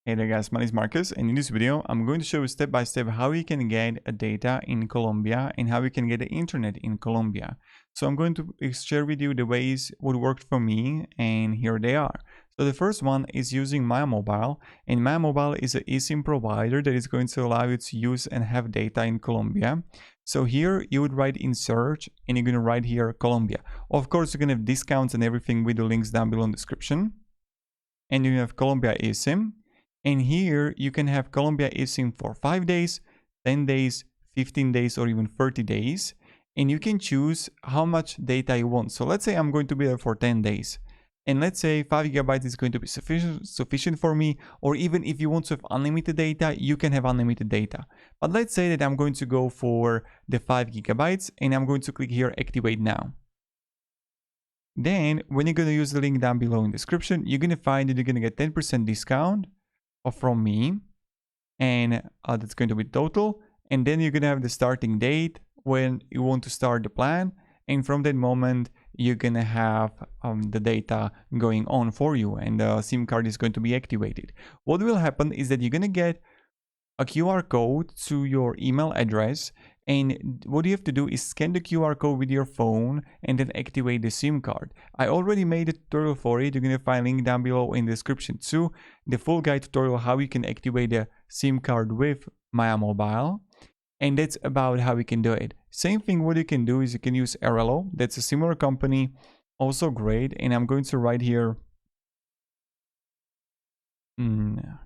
Hey there guys, my name is Marcus, and in this video I'm going to show you step by step how you can get data in Colombia and how you can get the internet in Colombia. So I'm going to share with you the ways what worked for me, and here they are. So the first one is using MyMobile, and MyMobile is an eSIM provider that is going to allow you to use and have data in Colombia. So here you would write in search and you're going to write here Colombia. Of course, you're going to have discounts and everything with the links down below in the description. And you have Colombia eSIM. And here you can have Colombia eSIM for 5 days, 10 days, 15 days, or even 30 days. And you can choose how much data you want. So let's say I'm going to be there for 10 days. And let's say 5 gigabytes is going to be sufficient for me. Or even if you want to have unlimited data, you can have unlimited data. But let's say that I'm going to go for the 5 gigabytes and I'm going to click here, activate now. Then when you're going to use the link down below in the description, you're going to find that you're going to get 10% discount from me, and that's going to be total. And then you're going to have the starting date when you want to start the plan, and from that moment you're going to have the data going on for you, and the SIM card is going to be activated. What will happen is that you're going to get a QR code to your email address, and what you have to do is scan the QR code with your phone and then activate the SIM card. I already made a tutorial for it. You're going to find a link down below in the description too. The full guide tutorial how you can activate the SIM card with MyMobile. And that's about how you can do it. Same thing what you can do is you can use Airalo. That's a similar company, also great. And I'm going to write here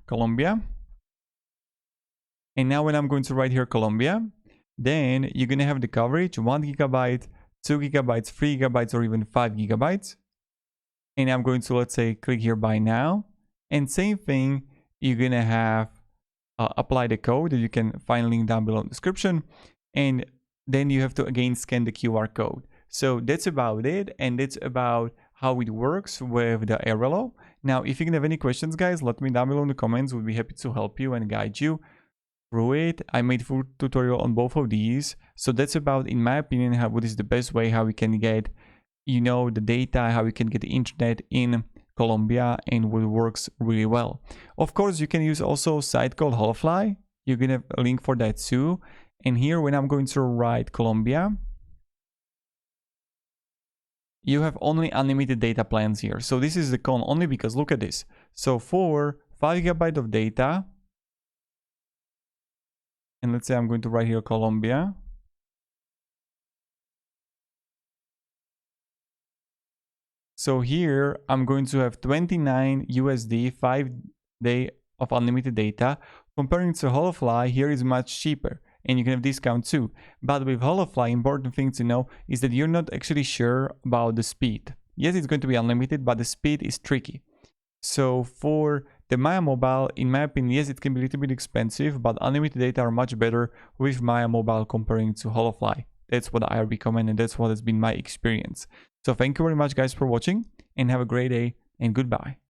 Colombia. And now when I'm going to write here Colombia, then you're going to have the coverage 1 gigabyte, 2 gigabytes, 3 gigabytes, or even 5 gigabytes. And I'm going to, let's say, click here buy now. And same thing, you're going to have apply the code that you can find a link down below in the description. And then you have to again scan the QR code. So that's about it. And that's about how it works with the Airalo. Now, if you can have any questions, guys, let me down below in the comments. We'll be happy to help you and guide you through it. I made full tutorial on both of these. So that's about, in my opinion, what is the best way how we can get, the data, how we can get the internet in Colombia, and what works really well. Of course, you can use also a site called Holofly. You're gonna have a link for that too. And here, when I'm going to write Colombia, you have only unlimited data plans here. So this is the con only because look at this. So for 5 gigabytes of data, and let's say I'm going to write here Colombia. So here I'm going to have 29 USD 5 day of unlimited data. Comparing to Holofly, here is much cheaper and you can have discount too. But with Holofly, important thing to know is that you're not actually sure about the speed. Yes, it's going to be unlimited, but the speed is tricky. So for the MyMobile, in my opinion, yes, it can be a little bit expensive, but unlimited data are much better with MyMobile comparing to Holofly. That's what I recommend, and that's what has been my experience. So thank you very much, guys, for watching, and have a great day, and goodbye.